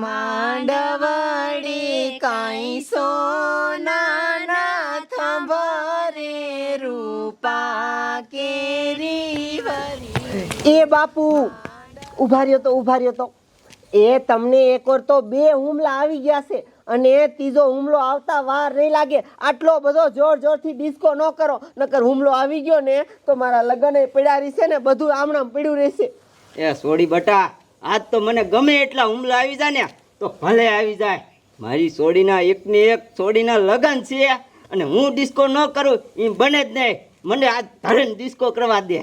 માંડવડી કાંઈ સોનાના થંભરે રૂપા કેરી વરી. એ બાપુ ઉભા રહ્યો તો એ તમને એક વાર તો 2 હુમલા આવી ગયા છે અને ત્રીજો હુમલો આવતા વાર નહીં લાગે. આટલો બધો જોરથી ડિસ્કો ન કરો, નકર હુમલો આવી ગયો ને તો મારા લગ્ન પડ્યા રહેશે ને બધું આમણામ પડ્યું રહેશે. એ સોડી બટા, આજ તો મને ગમે એટલા હુમલા આવી જાય ને તો ભલે આવી જાય. મારી સોડીના એકને એક સોડીના લગન છે અને હું ડિસ્કો ન કરું એ બને જ નહીં. મને આજ ધરેન ડિસ્કો કરવા દે.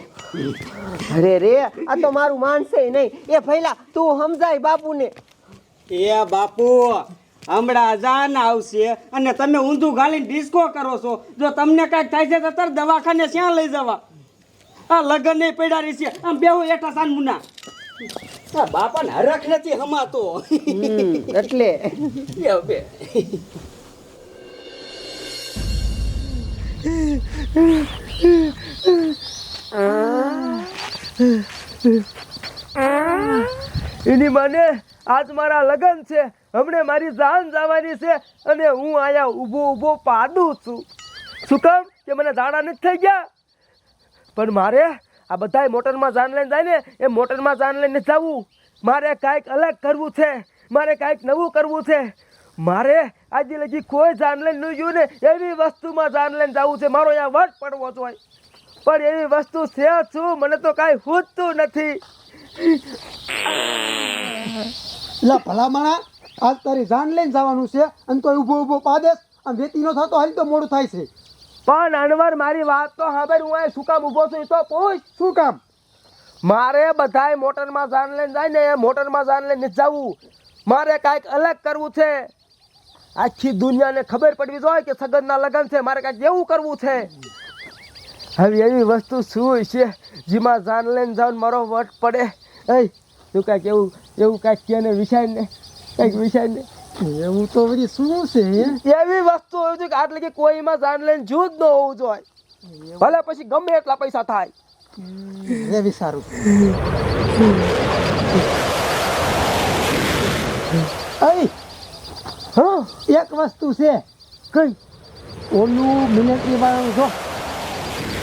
અરે રે, આ તો મારું માનશે નહીં. એ પહેલા તું સમજાય બાપુને. એ બાપુ હમણાં જાન આવશે અને તમે ઊંધું ગાલીને ડિસ્કો કરો છો. જો તમને કાંઈક થાય છે તો તરત દવાખાને ક્યાં લઈ જવા? આ લગન નહીં પડ્યા છે. આમ બેહુ એઠા સાન મુના. આ બાપાને હરખ નથી હમાતો એટલે બે એની માને આજ મારા લગન છે, હમણે મારી જાન જવાની છે અને હું આયા ઊભો પાડું છું. શું કામ કે મને દાડા નથી થઈ ગયા? પણ મારે આ બધાય મોટરમાં જાન લઈને જાય ને એ મોટરમાં જાન લઈને જવું. મારે કાંઈક અલગ કરવું છે, મારે કાંઈક નવું કરવું છે. મારે આજે લગી કોઈ જાન લઈને નહીં જોયું ને એવી વસ્તુમાં જાન લઈને જવું છે. મારો અહીંયા વટ પડવો જોઈએ પણ એવી વસ્તુ છે શું મને તો કાંઈ સૂઝતું નથી. લા ભલા માણા, આજ તારી જાન લઈને જવાનું છે અને તો ઊભો પાદેશ આમ વેતી નો થતો હાલ તો મોડું થાય છે. પણ અનવર મારી વાત તો હવે હું અહીં શું કામ ઊભો છું એ તો પૂછ. શું કામ? મારે બધાય મોટરમાં જાન લઈને જાય ને એ મોટરમાં જાન લઈને જવું. મારે કાંઈક અલગ કરવું છે. આખી દુનિયાને ખબર પડવી જોઈએ કે સગનના લગન છે. મારે કાંઈક એવું કરવું છે. હવે એવી વસ્તુ શું છે જેમાં જાન લઈને જાવ મારો વટ પડે? તું કાંઈક એવું કાંઈક કે ને વિચારને, કાંઈક વિચારને. એવું તો વળી શું છે? એવી વસ્તુ હોય છે કે આટલે કે કોઈમાં જાન લઈને જૂજ ન હોવું જોઈએ. ભલે પછી ગમે એટલા પૈસા થાય. એવી સારું. હા, એક વસ્તુ છે. કઈ? ઓલું મિલિટરી વાળાનું જો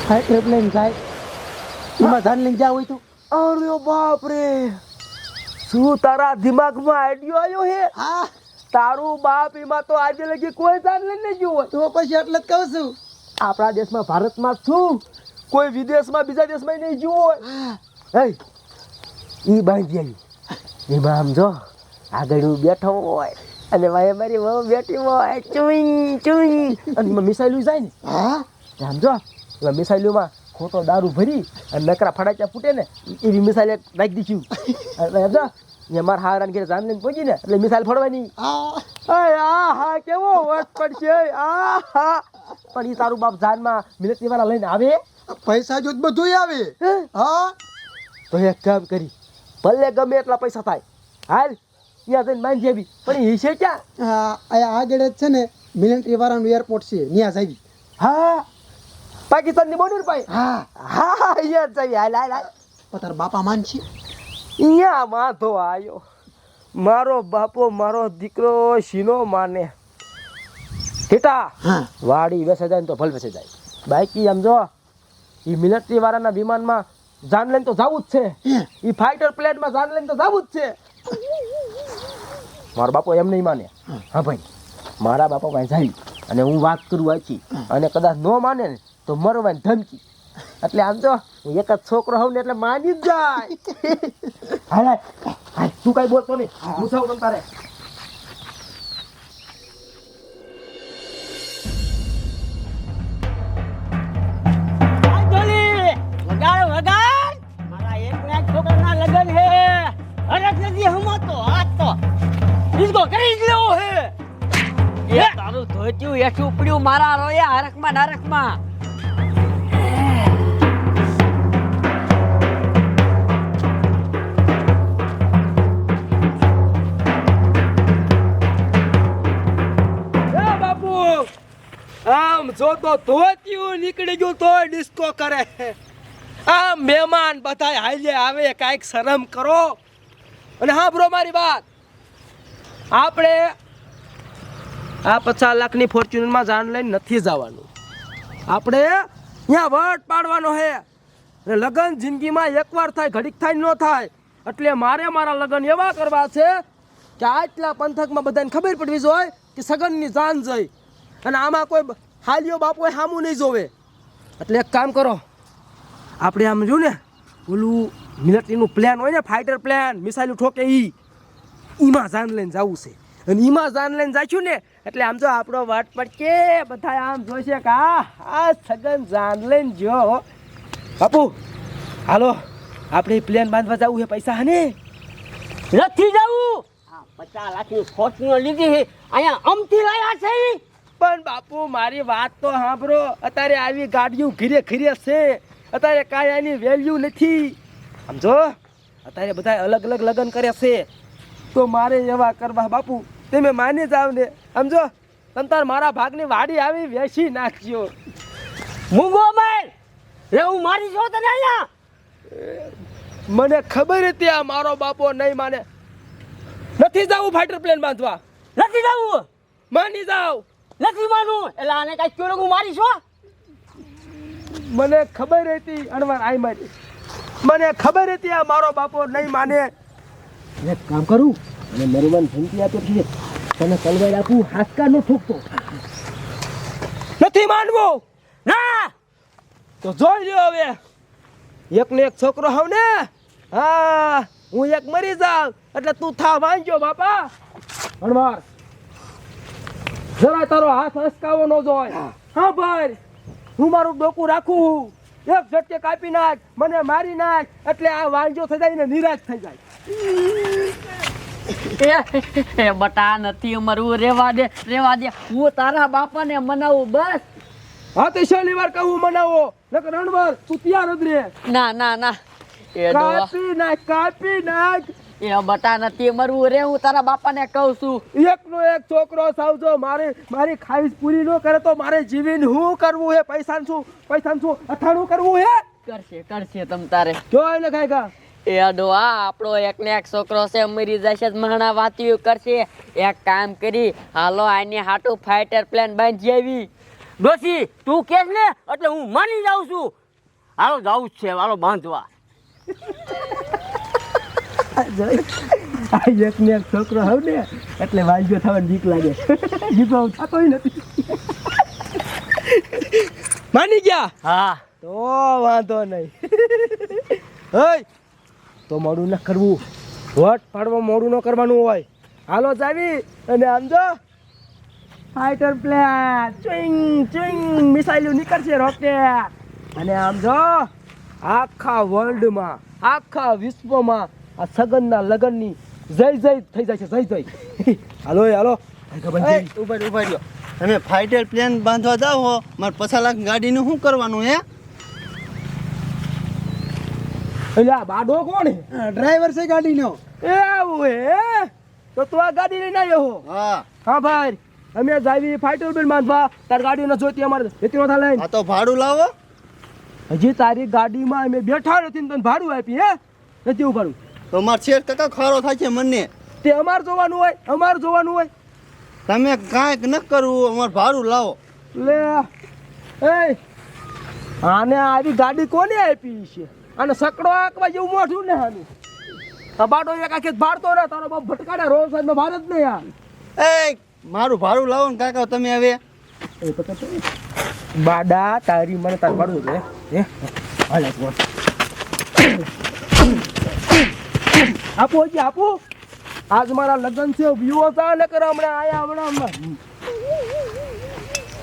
ફાઈટર પ્લેન જાય એમાં જાન લઈને જ્યાં હોય તો. અરે બાપ રે, શું તારા દિમાગમાં આઈડિયો આવ્યો હે? હા, તારું બાપ એમાં તો આજે લગી કોઈ જાન લઈને ગયું હોય. તો પછી એટલે જ કહું છું. આપણા દેશમાં ભારતમાં શું કોઈ વિદેશમાં બીજા દેશમાં નહીં ગયું હોય. ઈ બાંધી આવી એમાં આમ જો આગળ હું બેઠો હોય અને ભાઈ મારી વહુ બેઠી હોય ચુઈ અને મિસાઈલું જાય ને. હા, આમ જો એમાં મિસાઈલુમાં ખોટો દારૂ ભરી અને નકરા ફડાચ્યા ફૂટે ને એવી મિસાઈલ નાખી દીધું. એમ જો એ મારા હારાને ઘેર જાન લઈને પહોંચી ને એટલે મિસાઈલ ફોડવાની. હા કેવો વટ પડશે. પણ એ તારું બાપ જાનમાં મિલિટરી વાળા લઈને આવે? પૈસા જો બધું આવે. હા, તો એક કામ કરી, ભલે ગમે એટલા પૈસા થાય હાલ ત્યાં જઈને બાંધી આવી. પણ એ છે ક્યાં? હા, આગળ જ છે ને મિલિટરી વાળાનું એરપોર્ટ છે, ત્યાં જ આવી. હા, પાકિસ્તાનની બોર્ડર પાસે. હા, અહીંયા જ જઈએ. હાલ તાર બાપા માન છે. અહીંયા વાંધો આવ્યો. મારો બાપો મારો દીકરો શીનો માને. હેટા વાડી વેસે જાય ને તો ભલ વેસે જાય. બાકી આમ જો એ મિલિટરી વાળાના વિમાનમાં જાન લઈને તો જવું જ છે. એ ફાઈટર પ્લેનમાં જાન લઈને તો જવું જ છે. મારો બાપો એમ નહીં માને. હા ભાઈ, મારા બાપા પાસે જાય અને હું વાત કરું આખી અને કદાચ ન માને ને તો મરવાની ધમકી. એટલે આમ જો હું એક જ છોકરો હોઉં ને એટલે માની જ જાય. હાલ તું કઈ બોલતો નહીં, હું સૌ તારે. મારા એક છોકરાના લગન હે. હરખ નથી હમાતો. આજ તો ડિસ્કો કરી જ લેવો હે. એ તારું ધોત્યું એઠું પડ્યું મારા રોયા હરખમાં નરખમાં. આમ જો તો ધોત્યું નીકળી ગયું તો ડિસ્કો કરે. આ મહેમાન બધા હાલે આવે, કાંઈક શરમ કરો. અને હા બ્રો, મારી વાત આપણે આ 50 લાખની ફોર્ચ્યુનરમાં જાન લઈને નથી જવાનું. આપણે અહીંયા વટ પાડવાનો છે. અને લગ્ન જિંદગીમાં એકવાર થાય, ઘડીક થાય ન થાય. એટલે મારે મારા લગ્ન એવા કરવા છે કે આટલા પંથકમાં બધાને ખબર પડવી જોઈએ કે સગનની જાન જઈ. અને આમાં કોઈ હાલિયો બાપુ સામું નહીં જોવે. એટલે એક કામ કરો, આપણે આમ જો ને ઓલું મિલિટરીનું પ્લાન હોય ને, ફાઇટર પ્લાન, મિસાઇલ ઠોકે ઈમાં જાન લઈને જવું છે. અને ઈમાં જાન લઈને જઈશું ને એટલે આમ જો આપણો વાટ પડકે બધા આમ જોઈશે કે આ સગન જાન લઈને જો. બાપુ હાલો, આપણે પ્લાન બાંધવા જવું છે. પૈસા હે ને? નથી જવું. આ 50 લાખની ફોર્ચ્યુનર લીધી છે, અહીંયા અમથી લાયા છે. પણ બાપુ મારી વાત તો સાંભળો. અત્યારે આવી ગાડીઓ ઘીરે ઘીરે છે. અત્યારે કાંઈ એની વેલ્યુ નથી. સમજો, અત્યારે બધા અલગ અલગ લગ્ન કરે છે. તો મારે એવા કરવા બાપુ, તમે માની જાવ ને. સમજો, તમતાર મારા ભાગની વાડી આવી વેચી નાખજો. મૂંગો માર એવું મારી છો તને અહીંયા. મને ખબર હતી આ મારો બાપો નહીં માને. નથી જાવું ફાઇટર પ્લેન બાંધવા. નથી જવું. માની જાવ. નથી માનું. એટલે આને કાંઈ કયો હું મારી છો. મને ખબર હતી અણવાર આઈ મારી. મને ખબર હતી આ મારો બાપો નહીં માને. એક કામ કરું અને મરવાન ધમકી આપે છે, તને તલવાર આપું, હાસકા નો ઠોકતો. નથી માનવું ના તો જોઈ લ્યો હવે. એક ને એક છોકરો હોવ ને, હા હું એક મરી જાઉં એટલે તું થા વાંચ્યો બાપા. અણવાર જરા તારો હાથ હસકાવો ન જોય. હા ભાઈ, હું મારું ડોકું રાખું, એક ઝટકે કાપી નાખ, મને મારી નાખ, એટલે આ વાંજો થઈ જાય ને નિરાશ થઈ જાય. એ બટા નથી મરવું, રેવા દે રેવા દે. હું તારા બાપાને મનાવું બસ. હા તો છેલ્લી વાર કહું મનાવો, નકર અણવાર તું તૈયાર જ રે. ના ના ના એ ડોહા, કાપી નાખ, કાપી નાખ. એ બટા નથી મરવું રે, હું તારા બાપાને કહું છું. એકનો એક છોકરો સાવજો. મારી ખાઈશ પૂરી ન કરે તો મારે જીવીને શું કરવું હે? પૈસા શું અથાણું કરવું હે? કરશે કરશે તમ તારે. જો એને ખાઈ ખા. એ ડોહા, આપણો એક ને એક છોકરો છે, મરી જશે મહણા વાતીયું કરશે. એક કામ કરી, હાલો આને હાટું ફાઇટર પ્લેન બાંધી આવી. ડોશી તું કેસ ને એટલે હું માની જાઉં છું. હાલો જાવું જ છે, હાલો બાંધવા. આ એક ને એક છોકરો હોવ ને એટલે વાંજો થવાની બીક લાગે. જીભો થતો નથી. માની ગયા? હા તો વાંધો નહીં. હઈ તો મોડું ન કરવું. વોટ પાડવા મોડું ન કરવાનું હોય. હાલો જાવી અને આમ જો ફાઇટર પ્લેન ચુઈંગ ચુઈંગ મિસાઇલો નીકળશે, રોકેટ. અને આમ જો આખા વર્લ્ડમાં, આખા વિશ્વમાં આ સગનના લગનની જય જય થઈ જાય છે, જય જય. હાલો હાલો ઉભા રહ્યો. તમે ફાઇટર પ્લેન બાંધવા જાઓ હો, મારે 50 લાખ ગાડીનું શું કરવાનું હે? એટલે આ બાડો કોણ હે? ડ્રાઈવર છે ગાડીનો. એવું હે? તો તું આ ગાડી લઈને આવ્યો હો? હા હા ભાઈ, અમે જાવી ફાઇટર પ્લેન બાંધવા. તાર ગાડી ન જોઈતી અમારે વેતી નથા લઈને. આ તો ભાડું લાવો. હજી તારી ગાડીમાં અમે બેઠા નથી ને તને ભાડું આપી હે? નથી ઉભાડું તો મારે શેઠ કાકા ખારો થાય છે મને. તે અમારે જોવાનું હોય, અમારે જોવાનું હોય. તમે કાંઈક ન કરવું, અમારે ભાડું લાવો. લે એ આને આવી ગાડી કોને આપી છે? અને સકડો આંકવા જેવું મોઢું ને આનું. આ બાડો એક આખી ભાડતો રહે, તારો બાપ ભટકાડે રોજ સાહેબ ભારત ને યાર. એ મારું ભાડું લાવો ને કાકા તમે હવે. એ પકડ બાડા તારી મને તાર ભાડું છે હે? હાલે બોલ. આપો હજી આપો. આજ મારા લગ્ન છે, વિવો તા ન કરે હમણાં આયા હમણાં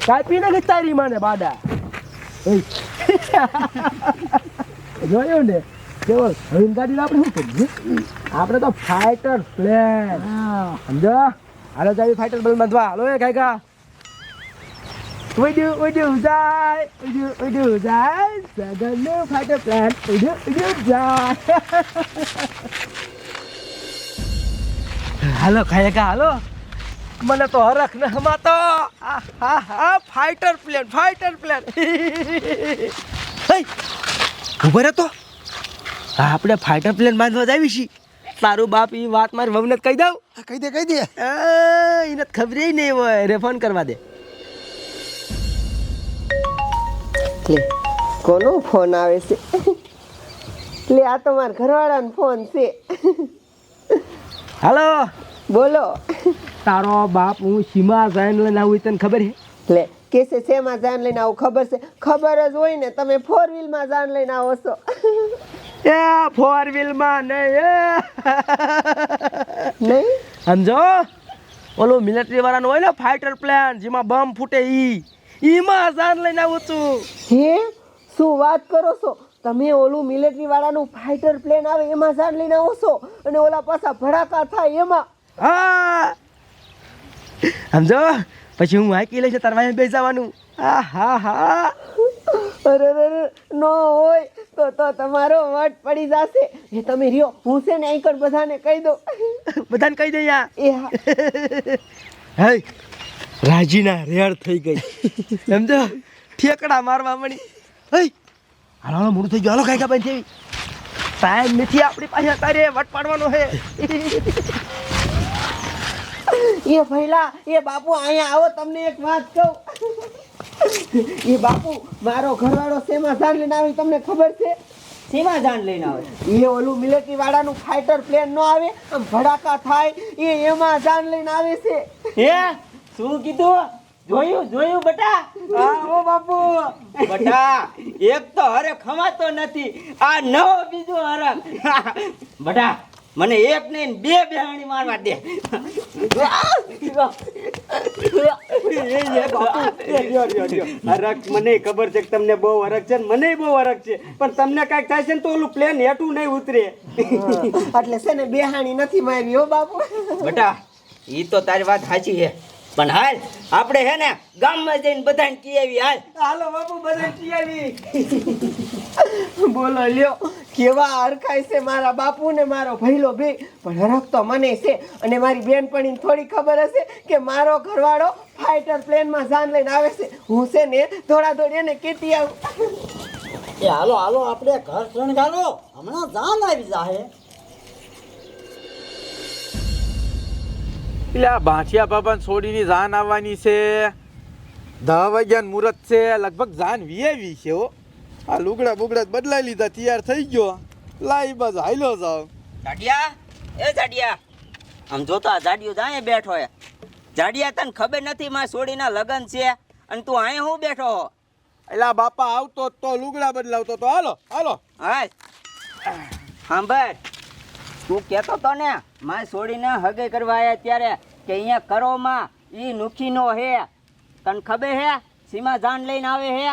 કાપી નાખી તારી માને બાડા. જોયું ને કેવળ હવે ગાડી આપણે શું કરીએ? આપણે તો ફાઇટર પ્લેન સમજો. હાલો જાય ફાઇટર પ્લેન બાંધવા. હાલો એ કાકા ઉડ્યું જાય સગનનું ફાઇટર પ્લેન ઉડ્યું જાય. હાલો કાકા હાલો, મને તો હરખ ન હમાતો. હા ફાઇટર પ્લેન ઉભો રહે તો. હા આપણે ફાઇટર પ્લેન બાંધવા જ આવી છીએ. તારું બાપ એ વાત મારી વહુને કહી દઉં કહી દે કહી દે. એને ખબર નહીં હોય રે ફોન કરવા દે. લે કોનો ફોન આવે છે? લે આ તો મારા ઘરવાળાનો ફોન છે. હાલો બોલો. તારો બાપ હું સીમા જઈને લઈને આવું તને ખબર છે? લે કેસે શેમાં જાન લઈને આવું ખબર છે? ખબર જ હોય ને, તમે 4 વ્હીલમાં જાન લઈને આવો છો. એ 4 વ્હીલમાં નહીં નહીં સમજો ઓલું મિલિટરી વાળાનું હોય ને ફાઇટર પ્લેન જેમાં બમ ફૂટે ઈમાં જાન લઈને આવું છું. હે શું વાત કરો છો? તમે ઓલું મિલિટરી વાળાનું ફાઇટર પ્લેન આવે એમાં જાન લઈને આવો છો અને ઓલા પાછા ભડાકા થાય એમાં? હા સમજો પછી હું હાકી લઈશ તાર વાંહે બેસી જવાનું. હા હા હા અરે નો હોય તો તમારો વટ પડી જશે. એ તમે રહ્યો, હું છે ને અહીં બધાને કહી દો. બધાને કહી દે યા. એ હા હે રાજીના રેડ થઈ ગઈ સમજો ઠેકડા મારવા મળી. હે હાલો હાલો મોડું થઈ ગયું. હાલો કાંઈ બંધ થઈ ટાઈમ નથી આપણી પાસે. તારે વટ પાડવાનો હે. એ ભઈલા, એ બાપુ અહીંયા આવો, તમને એક વાત કહું. એ બાપુ મારો ઘરવાળો શેમાં જાન લઈને આવી તમને ખબર છે? સીમા જાન લઈને આવે. એ ઓલું મિલિટરી વાળાનું ફાઇટર પ્લેન નો આવે આમ ભડાકા થાય એમાં જાન લઈને આવે છે. હે શું કીધું? જોયું બટા? હા ઓ બાપુ. બટા એક તો હરખ ખમાતો નથી, આ નવો બીજો હરખ. બટા મને એક નહીં 2 બેહાણી મારવા દે. હરખ મને ખબર છે કે તમને બહુ હરખ છે, મને બહુ હરખ છે, પણ તમને કાંઈક થાય છે ને તો ઓલું પ્લેન હેઠું નહીં ઉતરે. એટલે છે ને બેહાણી નથી મારી હો બાપુ. બટા ઈ તો તારી વાત સાચી છે, પણ હાલ આપણે હે ને ગામમાં જઈને બધાને કી આવી. હાલો બાપુ બધાને કી આવી. બોલો લ્યો કેવા હરખાય છે મારા બાપુ ને મારો ભઈલો બે. પણ હરખ તો મને છે અને મારી બેનપણીને થોડી ખબર હશે કે મારો ઘરવાળો ફાઇટર પ્લેનમાં જાન લઈને આવે છે. હું છે ને દોડ એને કીધી આવું. એ હાલો હાલો આપણે ઘર શણગારો, હમણાં જાન આવી જાહે. એટલે આ ભાંઠિયા બાબાને છોડીની જાન આવવાની છે. 10 વાગ્યાનું મુહૂર્ત છે, લગભગ જાન વીએવી છે. હો આ લુગડા બુગડા બદલાઈ લીધા, તૈયાર થઈ ગયો. લાઈ બાજુ હાલ્યો જાવ. જાડિયા એ જાડિયા, આમ જોતો આ જાડિયો જાય બેઠો હે. જાડિયા તને ખબર નથી મારા છોડીના લગન છે અને તું અહીં હું બેઠો હો? એટલે બાપા આવતો તો લુગડા બદલાવતો તો. હાલો હાલો હાલ સાંભળ, તું કહેતો તો ને મારી છોડીને હગે કરવા આવ્યા ત્યારે કે અહીંયા કરોમાં ઈ નુખીનો હે, તને ખબર હે? સીમા જાન લઈને આવે હે.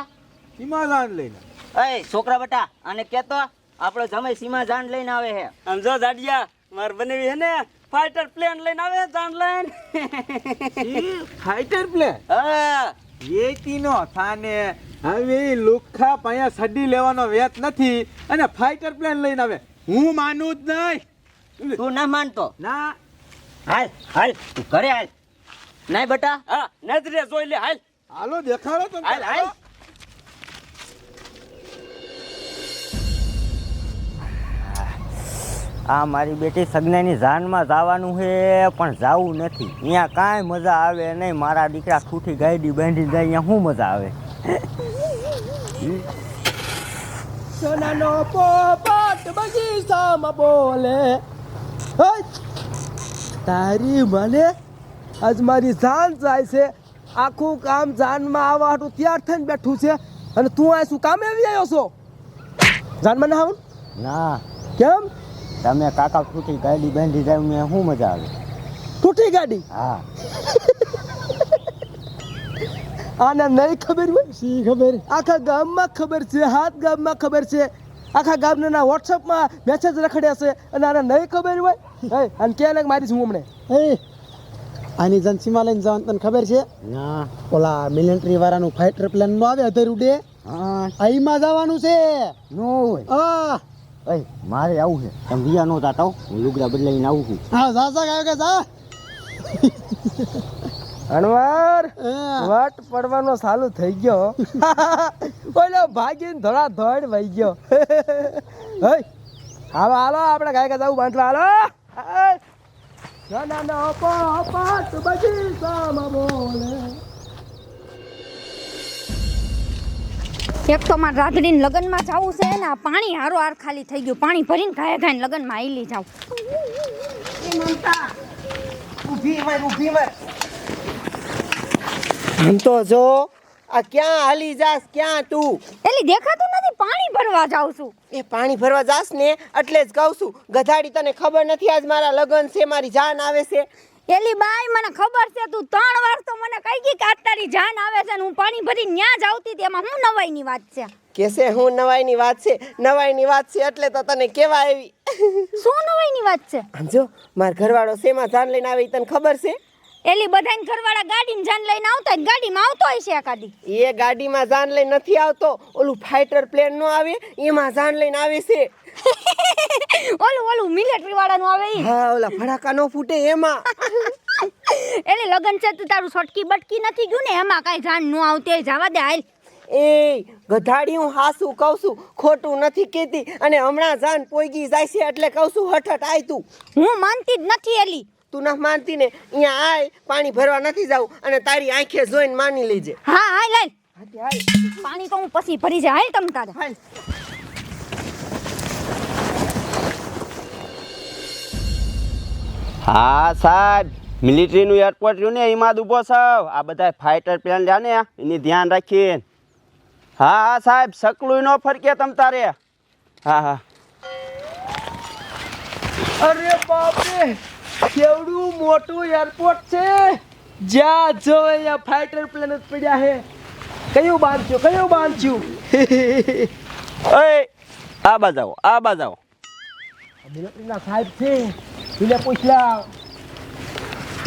સીમા જાન લઈને? એ છોકરા બટા આને કહેતો આપણો જમાઈ સીમા જાન લઈને આવે હે. સમજો જાડિયા, માર બનેવી હે ને ફાઇટર પ્લેન લઈને આવે જાન લઈને. ફાઇટર પ્લેન હા વેચીનો થાને. હવે ઈ લુખ્ખા પાયા સડી લેવાનો વેત નથી અને ફાઇટર પ્લેન લઈને આવે. હું માનું જ નહીં. તું ના માનતો? ના હાલ હાલ તું ઘરે હાલ. નહીં બટા? હા નજરે જોઈ લે. હાલ હાલો દેખાડો તો. હાલ હાલ. આ મારી બેટી સગનાની જાનમાં જવાનું છે પણ જવું નથી. અહીંયા કાંઈ મજા આવે નહીં. મારા દીકરા ખૂટી ગાડી બાંધી જાય અહીંયા શું મજા આવે? સોનાનો પોપટ બગીચામાં બોલે. તારી મને આજ મારી જાન જાય છે. આખું કામ જાનમાં આવવા હાટું તૈયાર થઈને બેઠું છે અને તું આ શું કામે આવી આવ્યો છો? જાનમાં ના આવું? ના કેમ? તમે કાકા ખૂટી ગાડી બાંધી જાય અહીંયા શું મજા આવે? તૂટી ગાડી? હા. આને નહીં ખબર હોય? શી ખબર? આખા ગામમાં ખબર છે, 7 ગામમાં ખબર છે. આખા ગામના વોટ્સઅપમાં મેસેજ રખડ્યા છે અને આને નહીં ખબર હોય? અને કે મારી હું હમણે આની જનસીમાં લઈને જવાનું તને ખબર છે? ના. ઓલા મિલિટરી વાળાનું ફાઇટર પ્લેન નો આવે અધર ઉડે, હા અહીંમાં જવાનું છે. નો હોય. હા મારે આવું છે. તમે વિયા નો જાતા હો, હું લુગડા બદલાઈને આવું છું. હા જા જા કે જા. અનવાર હા. વટ પડવાનો ચાલુ થઈ ગયો. ઓલો ભાગીને ધોળા ધોડ વહી ગયો. હે હાલો હાલો આપણે ગાય જવું બાંધવા હાલો ના ના ના અપાટ બગીચામાં બોલે. એક તો મારે રાધડીને લગ્નમાં જવું છે ને આ પાણી હારો હાર ખાલી થઈ ગયું. પાણી ભરીને ઘાય ઘાય લગ્નમાં આઈલી જાવ. આમ તો જો આ ક્યાં હાલી જાસ, ક્યાં તું? એલી દેખાતું નથી, પાણી ભરવા જાઉં છું. એ પાણી ભરવા જાસ ને એટલે જ કહું છું, ગધાડી તને ખબર નથી આજ મારા લગ્ન છે, મારી જાન આવે છે. એલી બાઈ મને ખબર છે, તું 3 વાર તો મને કહી ગઈ કે આજ તારી જાન આવે છે ને હું પાણી ભરી ન્યા જ આવતી હતી. એમાં હું નવાઈની વાત છે? કેસે હું નવાઈની વાત છે? નવાઈની વાત છે એટલે તો તને કેવા આવી. શું નવાઈની વાત છે? આમ જો માર ઘરવાળો શેમાં જાન લઈને આવે ઈ તને ખબર છે? એલી બધાને ઘરવાળા ગાડીમાં જાન લઈને આવતા હોય, ગાડીમાં આવતો હોય છે એકાદી. એ ગાડીમાં જાન લઈને નથી આવતો, ઓલું ફાઇટર પ્લેન નો આવે એમાં જાન લઈને આવે છે. ઓલું મિલિટરી વાળાનું આવે ઈ. હા ઓલા ફડાકા નો ફૂટે એમાં. એલી લગન છે તું તારું છટકી બટકી નથી ગયું ને એમાં કાંઈ જાન ન આવતી હોય, જવા દે હાલ. એ ગધાડી હું હાસું કહું છું, ખોટું નથી કહેતી. અને હમણાં જાન પોઈગી જાય છે એટલે કહું છું હઠ આય તું. હું માનતી જ નથી એલી. તું ના માનતી ને અહીંયા આય, પાણી ભરવા નથી જાવું અને તારી આંખે જોઈને માની લેજે. હા હાલ હાલ. પાણી તો હું પછી ભરી જાય. હાલ તમ તારે. હાલ. હા સાહેબ, મિલિટરીનું એરપોર્ટ રહ્યું ને એમાં જ ઊભો છો. આ બધા ફાઇટર પ્લેન રહ્યા ને એની ધ્યાન રાખીને. હા હા સાહેબ, સકલું ન ફરકે તમ તારે. હા હા. અરે બાપરે, કેવડું મોટું એરપોર્ટ છે. જ્યાં જો અહીંયા ફાઇટર પ્લેન જ પડ્યા છે. કયું બાંધ્યું ઓય આ બાજ આવો, આ બાજ આવો. મિલિટરીના સાહેબ છે, એને પૂછ લાવ.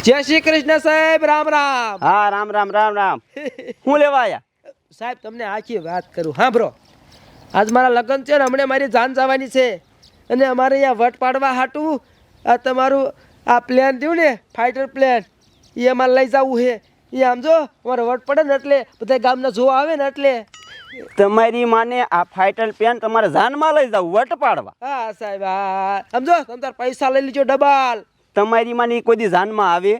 જય શ્રી કૃષ્ણ સાહેબ, રામ રામ. હા રામ રામ રામ રામ. હું લેવા આયા? સાહેબ તમને આખી વાત કરું, હા બ્રો. આજ મારા લગ્ન છે ને હમણાં મારી જાન જવાની છે અને અમારે અહીંયા વટ પાડવા હાટું આ તમારું આ પ્લેન થયું ને ફાઇટર પ્લેન એ અમારે લઈ જવું છે. એ આમ જો અમારે વટ પડે ને એટલે બધા ગામના જોવા આવે ને એટલે. તમારી માને આ ફાઇટર પ્લેન તમારે જાનમાં લઈ જાવ વટ પાડવા? હા સાહેબ, હા સમજો તમે તાર પૈસા લઈ લીજો ડબલ. તમારી માને ઈ કોઈ દી જાનમાં આવે?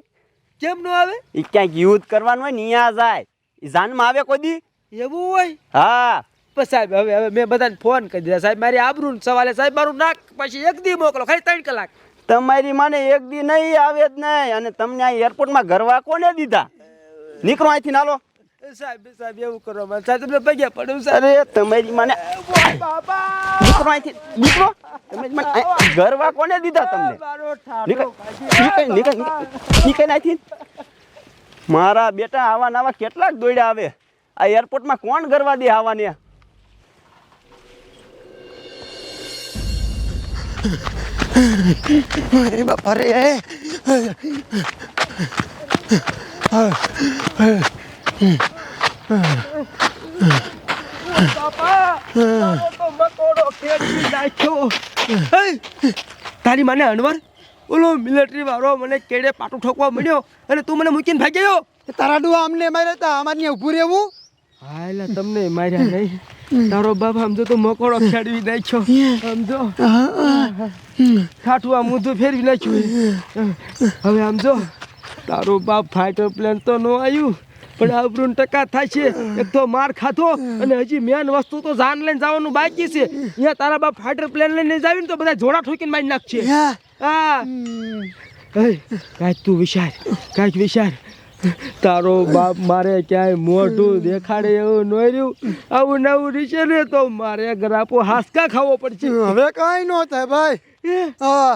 કેમ નો આવે? એ ક્યાંક યુદ્ધ કરવાનું હોય ને અહીંયા જાય. એ જાનમાં આવે કોઈ દી? એવું હોય? હા. બસ સાહેબ હવે મેં બધાને ફોન કરી દીધા. સાહેબ મારી આબરૂ સવાલે સાહેબ મારું નાક પછી 1 દી મોકલો, ખાલી 3 કલાક. તમારી માને 1 દી નહીં આવે જ નહીં. અને તમને આ એરપોર્ટમાં ગરવા કોને દીધા? નીકળો અહીંથી નાલો. સાહેબ એવું કરો મને સાહેબ, તમને પગે પડું સાહેબ. અરે તમારી માને બાબા નીકળો અહીંથી, નીકળો. તમારી માને ગરવા કોને દીધા તમને? મારો ઠાઠો નીકળ અહીંથી. મારા બેટા આવા નવા કેટલાક દોડ્યા આવે. આ એરપોર્ટમાં કોણ ગરવા દે આવાને? અરે બાપા રે. તારી માને અનવર ઓલો મિલિટરી વાળો મને કેડે પાટું ઠોકવા મળ્યો અને તું મને મૂકીને ભાગી ગયો. તારા ડુઆ અમને માર્યા હતા, અમારે ત્યાં ઊભું રહેવું. હા એટલે તમને માર્યા નહીં. તારો બાપ સમજો તો મકોડો ખેડવી નાખ્યો, સમજો ઠાઠું આ મૂંધું ફેરવી નાખ્યું. હવે સમજો તારો બાપ ફાઇટર પ્લેન તો ન આવ્યું પણ આબરૂ ટકા થાય છે. એક તો માર ખાધો અને હજી મેન વસ્તુ તો જાન લઈને જવાનું બાકી છે. અહીંયા તારા બાપ ફાઇટર પ્લેન લઈને જાવી ને તો બધા જોડા ઠોકીને મારી નાખશે. હા કાંઈક તું વિચાર, કાંઈક વિચાર. તારો બાપ મારે ક્યાંય મોઢું દેખાડે એવું ન રહ્યું. આવું નવું રીશે ને તો મારે ગરાપો હાસકા ખાવો પડશે. હવે કાંઈ ન થાય ભાઈ. હા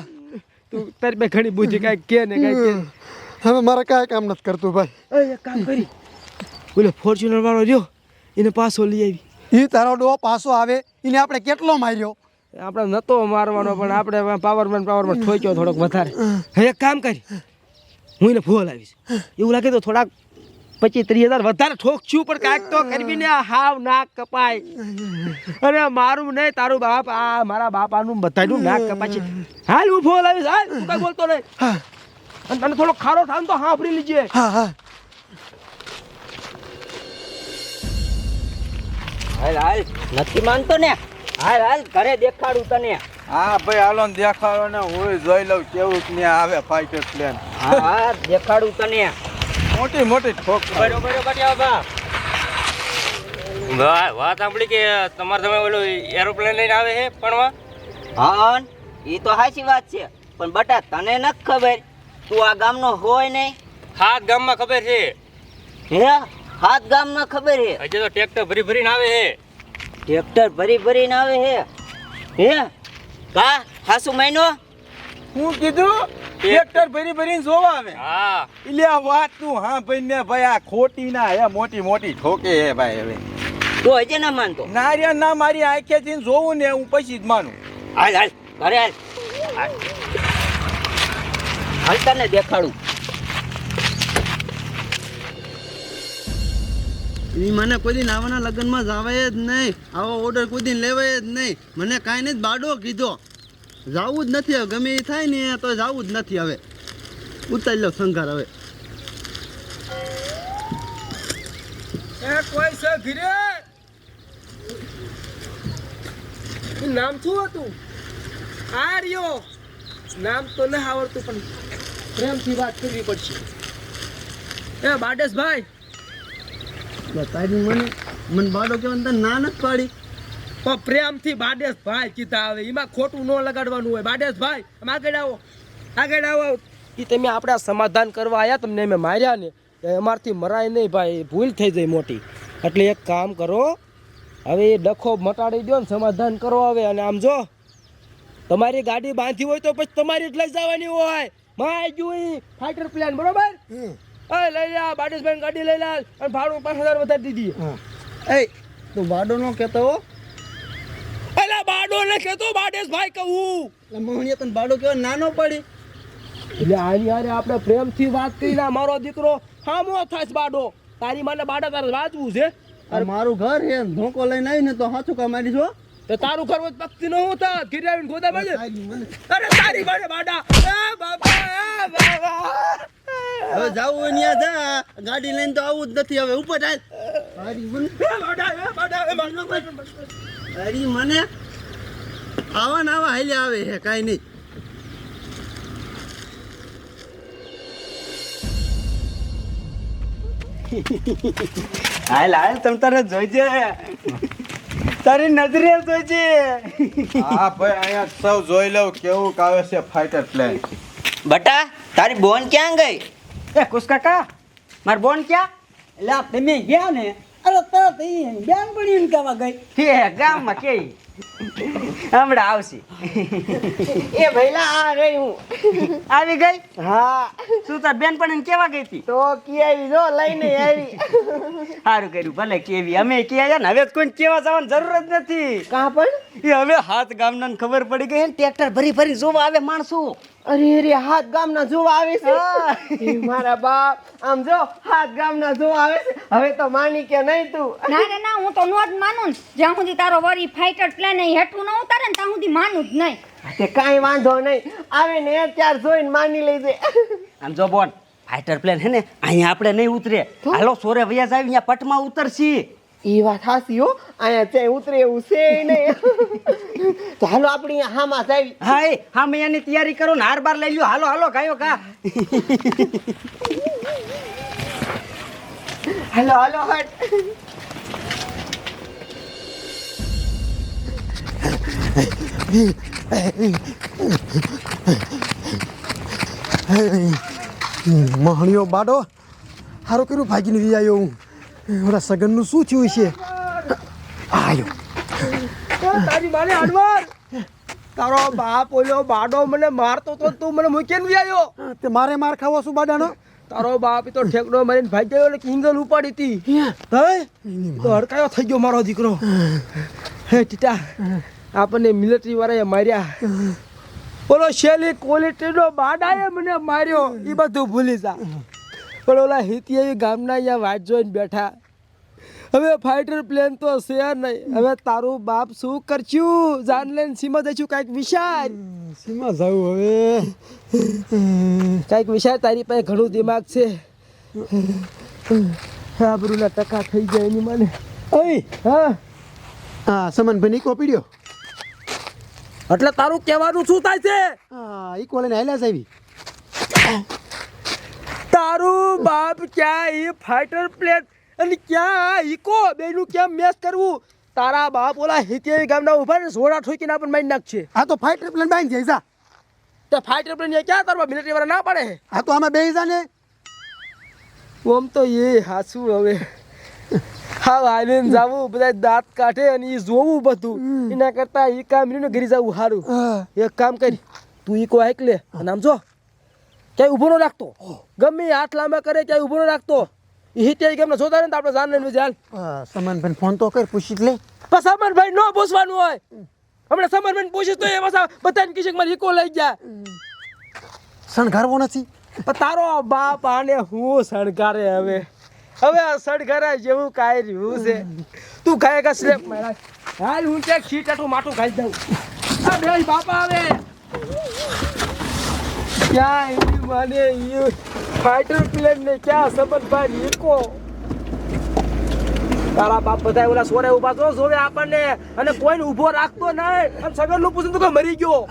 તું તારી બે ઘણી બુદ્ધિ કાંઈક કે ને કાંઈક કે. હવે મારે કાંઈ કામ નથી કરતું ભાઈ. એક કામ કરી, બોલો ફોર્ચ્યુનર વાળો રહ્યો એને પાછો લઈ આવી. એ તારો ડો પાછો આવે એને આપણે કેટલો માર્યો. આપણે નતો મારવાનો પણ આપણે પાવરમેન ઠોક્યો થોડોક વધારે. હવે એક કામ કરી, હું એને ફોન આવીશ. એવું લાગે તો થોડાક 25-30 હજાર વધારે ઠોકશું પણ કાંઈક તો કરવી ને. હાવ નાક કપાય. અરે મારું નહીં તારું બાપ, આ મારા બાપાનું બધાનું નાક કપાય છે. હાલ હું ફોન આવીશ. હાલ તું કઈ બોલતો નહીં. અને તને થોડો ખારો થાય તો સાંભળી લીજે. હા હા હાલ હાલ, નથી માનતો ને? હાલ હાલ ઘરે દેખાડું તને. હા ભાઈ હાલો ને દેખાડો ને હું જોઈ લઉં કેવું ને આવે ફાઇટર પ્લેન. હા દેખાડું તને. મોટી મોટી ઠોક. વાત સાંભળી કે તમારે તમે ઓલું એરોપ્લેન લઈને આવે છે પણ હા એ તો સાચી વાત છે, પણ બટા તને નથી ખબર, તું આ ગામનો હોય નહીં. હાથ ગામમાં ખબર છે, હે હાથ ગામમાં ખબર હે? હજી તો ટ્રેક્ટર ભરી ભરીને આવે છે. ટ્રેક્ટર ભરી ભરીને આવે હે કા હાસુ મહિનો? હું કીધું ટ્રેક્ટર ભરી ભરીને જોવા આવે. હા એટલે આ વાત તું હા ભાઈ ને ભાઈ આ ખોટી ના હે, મોટી મોટી ઠોકે હે ભાઈ. હવે તું હજી ના માનતો? ના રે ના, મારી આંખેથી જોવું ને હું પછી જ માનું. હાલ હાલ ઘરે હાલ, હાલ તને દેખાડું. એ મને કોઈ દિન આવાના લગ્નમાં જવાય જ નહીં, આવો ઓર્ડર કોઈ દિન લેવાય જ નહીં. મને કાંઈ નહીં બાડો કીધો, જવું જ નથી. હવે ગમે એ થાય ને તો જવું જ નથી. હવે ઉતારી લો શંકર. હવે કોઈ છે ઘરે? નામ શું હતું? આર્યો. નામ તો ન આવડતું પણ પ્રેમથી વાત કરવી પડશે. એ બાડેશભાઈ. તારી મને બાડો કહેવાનું તને ના નથી પાડી. પણ પ્રેમથી બાડેશભાઈ કીધા આવે, એમાં ખોટું ન લગાડવાનું હોય. બાડેશભાઈ આગળ આવો, આગળ આવો. એ તમે આપણે સમાધાન કરવા આવ્યા, તમને અમે માર્યા ને અમારથી મરાય નહીં ભાઈ, ભૂલ થઈ જાય મોટી. એટલે એક કામ કરો, હવે એ ડખો મટાડી દો ને સમાધાન કરો હવે. અને આમ જો તમારી ગાડી બાંધી હોય તો પછી તમારી જ લઈ જવાની હોય. માય જોઈ ફાઇટર પ્લેન બરોબર. લઈ લે બાડેશભાઈ ગાડી લઈ લે અને ભાડું 5000 વધારી દીધી. એ તું બાડો નો કહેતો હો. એલા બાડો ને કહેતો બાડેશભાઈ કહું. મોહણીએ તને બાડો કહેવા નાનો પડી. એટલે આની હારે આપણે પ્રેમથી વાત કરીને મારો દીકરો હામો થાય બાડો. તારી માને બાડા તારે વાંચવું છે. અરે મારું ઘર હે, ધોકો લઈને આવી ને તો સાચું કમાડી છો. તો તારું ઘર હોય પક્ષી નો હું તા ઘીરે આવીને ગોદા બાજે. અરે તારી માને બાડા. એ બાબા એ બાબા. હવે જાવું હોય ત્યાં જા, ગાડી લઈને તો આવું જ નથી. હવે ઉપર ચાલ. તારી મને આવા ને આવા હાલ્યા આવે છે, કાંઈ નહીં. હાલ હાલ તમ તારે જોઈજે, તારી નજરે જોઈજે. હા ભાઈ અહીંયા સૌ જોઈ લઉં કેવું આવે છે ફાઇટર પ્લેન. બટા તારી બોન ક્યાં ગઈ? એ કુશ કાકા, માર બોન ક્યાં? એટલે આ તમે ગયા ને, અરે તરત બેન પડીને કહેવા ગઈ કે ગામમાં કે હમણાં આવશે. એ ભઈલા આ રહી હું. આવી ગઈ? હા શું તાર બેન પડીને કેવા ગઈ હતી? તો કી આવી જો લઈને આવી. સારું કર્યું, ભલે કેવી. અમે કે ને હવે કોઈ કેવા જવાની જરૂર જ નથી. કાં પણ એ હવે હાથ ગામના ખબર પડી ગઈ ને, ટ્રેક્ટર ભરી ભરી જોવા આવે માણસો. અરે અરે હાથ ગામના જોવા આવે છે. એ મારા બાપ આમ જો હાથ ગામના જોવા આવે છે. હવે તો માની કે નહીં તું? ના રે ના, હું તો નો જ માનું ને. જ્યાં સુધી તારો વરી ફાઇટર પ્લેન હેઠું ન ઉતારે ને ત્યાં સુધી માનું જ નહીં. તે કાંઈ વાંધો નહીં, આવે ને ચાર જોઈને માની લેજે. આમ જો બોન, ફાઇટર પ્લેન હે ને અહીંયા આપણે નહીં ઉતરે. હાલો સોરે વૈયા જાય, અહીંયા પટમાં ઉતરશી. એ વાત હાસી હો, અહીંયા ચે ઉતરે એવું છે નહીં. તો હાલો આપણી હામાં જાવી. હા એ હા મૈયાની તૈયારી કરો ને, હાર બાર લઈ લ્યો. હાલો હાલો ગાયો કા. હાલો હાલો હટ. મોહણીઓ બાડો સારું કર્યું ભાગીને વી આવ્યો હું. ઓલા સગનનું શું થયું છે? આવ્યો તારી માને અનવર, તારો બાપ ઓલો બાડો મને મારતો તો તું મને મૂકીને વી આવ્યો. તે મારે માર ખાવો શું બાડાનો? તારો બાપ તો ઠેકડો મારીને ભાગી ગયો એટલે કિંગલ ઉપાડી હતી. હે તો હડકાયો થઈ ગયો મારો દીકરો. હે ટીટા, આપણને મિલિટરી વાળાએ માર્યા. ઓલો શેલી ક્વોલિટીનો બાડાએ મને માર્યો, એ બધું ભૂલી જા. પણ ઓલા હિતિયા ગામના અહીંયા વાટ જોઈને બેઠા. હવે ફાઇટર પ્લેન તો છે નહીં. હવે તારું બાપ શું કરશું? જાન લઈને સીમા જઈશું, કાંઈક વિચાર. સીમા જાવું હવે. કાંઈક વિચાર, તારી પાસે ઘણું દિમાગ છે. આબરૂના ટકા થઈ જાય એની મને. ઓય હા હા સમનભાઈ નીકો પીડ્યો. એટલે તારું કહેવાનું શું થાય છે? હા ઈકો લઈને હાલ્યા જ આવી. તારું બાપ ક્યાં એ ફાઈટર પ્લેન અને ક્યાં ઈકો બેનું કેમ મેચ કરવું? તારા બાપ ઓલા હિતેરી ગામના ઉભા ને જોડા ઠોકીને આપણને મારી નાખશે. આ તો ફાઈટર પ્લેન બાંધી જાય જા. તે ફાઈટર પ્લેન ક્યાં તારા મિલિટરી વાળા ના પાડે? આ તો આમાં બેસી જા ને. ઓમ તો એ હાસું હવે હા આવીને જાવું બધા દાંત કાઢે અને એ જોવું બધું એના કરતા એ કામ ને ઘરી જવું સારું. એક કામ કરી તું ઈકો હાઈક લે અને આમ જો ક્યાંય ઊભો ન રાખતો, ગમે હાથ લાંબા કરે ક્યાંય ઊભો ન રાખતો. એ હિતે કેમ જોતા ને તો આપણે જાણ લઈને ચાલ. સમાનભાઈ ફોન તો કર પૂછી જ લે. પણ સમરભાઈ નો પૂછવાનું હોય. હમણાં સમરભાઈ પૂછીશ તો એ પાછા બધાને કીધું મારે ઈકો લઈ ગયા. શણગારવો નથી. પણ તારો બાપ આને હું શણગારે હવે આ શણગારા જેવું કાંઈ રહ્યું છે. તું ખાય કે સ્લેપ મારા હાલ હું ક્યાંક છીટાટું માટું ખાઈ દઉં. આ બે બાપા આવે ક્યાં એની મને ફાઈટર પ્લેન ને ક્યાં સમરભાઈ ઈકો. તારા બાપ બધા ઓલા સોરે ઉભા તો જોવે આપણને અને કોઈને ઊભો રાખતો નહીં. અને સગર નું પૂછ્યું તો કે મરી ગયો.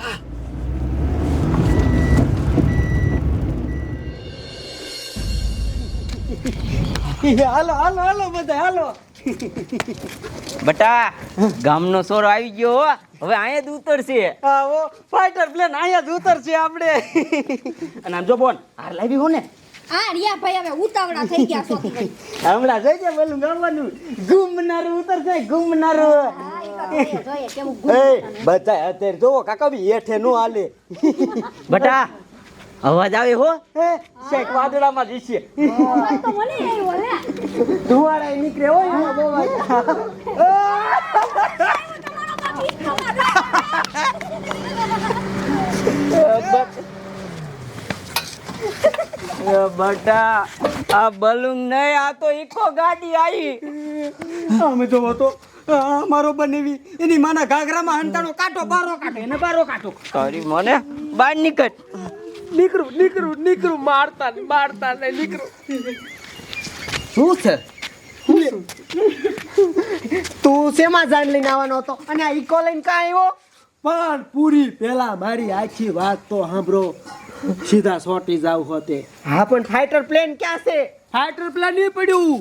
હાલો હાલો હાલો બધા હાલો. બટા ગામનો સોરો આવી ગયો હો. હવે અહીંયા જ ઉતરશે. આવો ફાઈટર પ્લેન અહીંયા જ ઉતરશે આપણે. અને આમ જો બોન હાર લાવી હો ને આ રિયા ભાઈ હવે ઉતાવળા થઈ ગયા છો તમે. હમણાં જોઈજે બોલું ગામવાનું ગુમનારું ઉતરશે ગુમનારું. હા ઈ તો જોઈએ જોઈએ કેવું એ બધા અત્યારે જોવો કાકા બી હેઠે નો હાલે. બટા અવાજ આવે હો. શેક વાદળામાં જઈશે. ગુમ તો મને નહીં ઓલે. ધુવાડા નીકળે હોય ને બહુ. બટા આ બલૂન નહીં, આ તો ઈકો ગાડી આવી. અમે જોવો તો મારો બનેવી એની માના ઘાઘરામાં હંતાનો કાંટો બારો કાઢો એને બારો કાઢો. તારી મને બહાર નીકળ. નીકળું મારતા નહીં નીકળું. શું છે? તું શેમાં જાન લઈને આવવાનો હતો અને આ ઈકો લઈને કાં આવ્યો? પણ પૂરી પેલા મારી આખી વાત તો સાંભળો. સીધા સોટી જાવ હોતે. હા પણ ફાઈટર પ્લેન ક્યાં છે? ફાઈટર પ્લેન નહીં પડ્યું.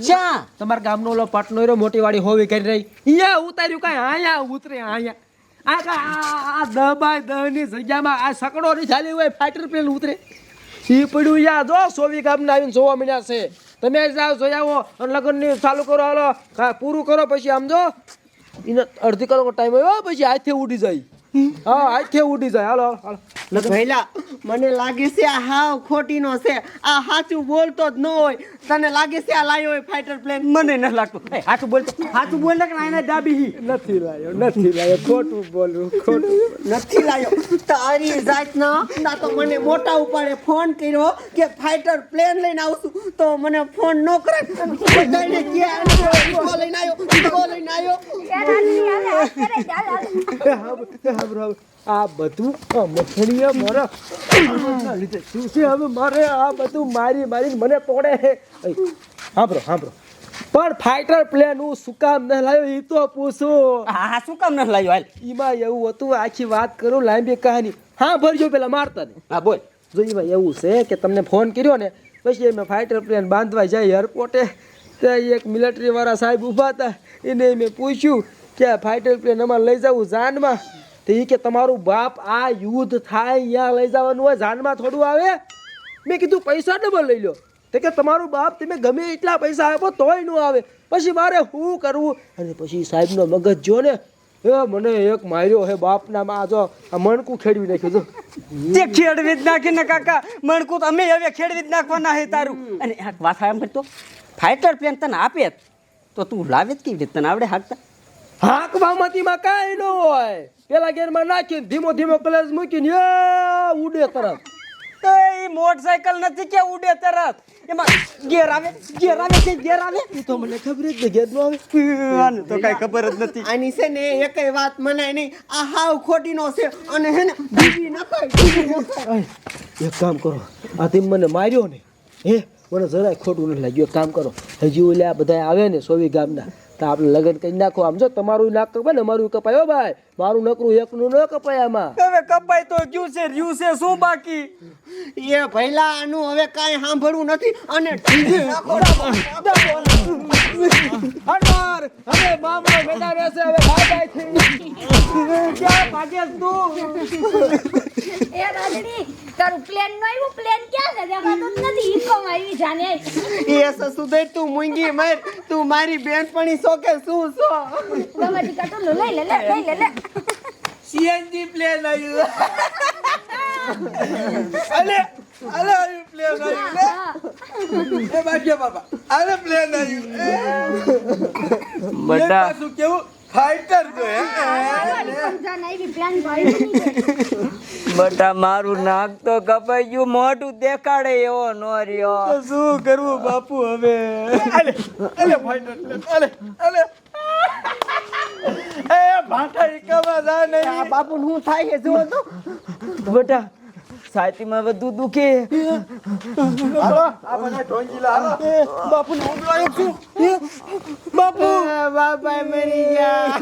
ક્યાં? તમારા ગામનો ઓલો પાટનો એરો મોટી વાળી હોવી કરી રહી અહીંયા ઉતાર્યું કાંઈ અહીંયા ઉતરે અહીંયા આ દબાઈ દહની જગ્યામાં આ સકડો ની ચાલી હોય ફાઈટર પ્લેન ઉતરે એ પડ્યું યા જો સોવી ગામના આવીને જોવા મળ્યા છે. તમે જાઓ જોઈ આવો અને લગ્નની ચાલુ કરો હાલો પૂરું કરો પછી આમ જો એને અડધી કલાકનો ટાઈમ આવ્યો પછી હાથે ઉડી જાય. હા હાથે ઉડી જાય. હાલો હાલો ભઈલા મને લાગે છે આ હાવ ખોટીનો છે. આ સાચું બોલતો જ ન હોય. તને લાગે છે આ લાયો હોય ફાઈટર પ્લેન? મને ન લાગતું. હાથું બોલ ને કે આને ડાબી નથી લાયો ખોટું બોલું નથી લાયો. તારી જાતના ના તો મને મોટા ઉપાડે ફોન કર્યો કે ફાઈટર પ્લેન લઈને આવશું તો મને ફોન ન કરે. બધાને ક્યાં ઈકો લઈને આવ્યો. આ બધું મથડીએ મારા લીધે શું છે હવે મારે આ બધું મારીને મને તોડે છે. સાંભળો પણ ફાઈટર પ્લેન હું શું કામ ન લાવ્યો એ તો પૂછું. હા શું કામ ન લાવ્યો? હાલ એમાં એવું હતું આખી વાત કરું લાંબી કહાની. હા ભરજો પેલા મારતા ને. હા બોલ. જો એમાં એવું છે કે તમને ફોન કર્યો ને પછી મેં ફાઈટર પ્લેન બાંધવા જાય એરપોર્ટે ત્યાં એક મિલિટરી વાળા સાહેબ ઊભા હતા. એને મેં પૂછ્યું કે ફાઈટર પ્લેન અમારે લઈ જવું જાનમાં. તો એ કે તમારું બાપ આ યુદ્ધ થાય અહીંયા લઈ જવાનું હોય જાનમાં થોડું આવે. મેં કીધું પૈસા ડબલ લઈ લો. તો કે તમારું બાપ તમે ગમે એટલા પૈસા આપો તોય ન આવે. પછી મારે શું કરવું? અને પછી સાહેબનો મગજ જો ને એ મને એક માર્યો હે બાપના માં. જો આ મણકું ખેડવી નાખ્યું જો. તે ખેડવી જ નાખીને કાકા મણકું તો અમે હવે ખેડવી જ નાખવાના હે તારું. અને આ વાત એમ કરતો ફાઈટર પ્લેન તને આપે તો તું લાવે જ કેવી રીતે? તને આવડે હાંકતા? હાંકવામાંથીમાં કાંઈ ન હોય. પેલા ગેરમાં નાખીને ધીમો ક્લચ મૂકીને એ ઉડે તરત. એ મોટરસાયકલ નથી કે ઉડે તરત. એમાં ગેર આવે એ તો મને ખબર જ નહીં ગેર નો આવે. આને તો કઈ ખબર જ નથી. આની છે ને એકય વાત મનાય નહીં. આ હાવ ખોટીનો છે અને હે ને બીજી નખાય. એક કામ કરો આ તેમ મને માર્યો ને મને જરાય ખોટું નથી લાગ્યું. એક કામ કરો હજી ઓલા બધા આવે ને સોવી ગામના તો આપણે લગ્ન કરી નાખો. આમ જો તમારું નાક કપાય ને અમારું કપાય હો ભાઈ. મારું નકરું એકનું ન કપાય આમાં. હવે કપાઈ તો ગયું છે, રહ્યું છે શું બાકી? એ ભઈલા આનું હવે કાંઈ સાંભળવું નથી અને હટાર હવે મામલો મેદાન રહેશે. હવે ભાઈ થઈ ક્યાં ભાગેશ તું? એ રાજડી તારું પ્લેન નો આવ્યું, પ્લેન ક્યાં છે? દેખાતું જ નથી. ઈકોમાં આવી જાને. એ સસુદેર તું મૂંગી મર, તું મારી બેનપણી છો કે શું છો? ગમે કાટું લઈ લે લઈ લે. સીએનજી પ્લેન આવ્યું. અલે અલે આવ્યું પ્લેન આવ્યું લે. એ બાજ્યા બાબા અરે પ્લેન આવ્યું. બટા શું કેવું ફાઈટર જો હે. જાન આવી પ્લાન ભાઈ. બટા મારું નાક તો કપાઈ ગયું, મોઢું દેખાડે એવો નો રહ્યો. શું કરવું બાપુ હવે? અલે અલે ફાઈટર પ્લેન અલે અલે. એ ભાઠા ઇકામાં જા આ નહીં. બાપુ શું થાય છે જુઓ તો. બટા છાતીમાં વધુ દુખે. હાલો આ બધા ઢોંગીલા હાલો. બાપુ ને હુમલો આવ્યો છું. બાપુ બાપા મરી ગયા.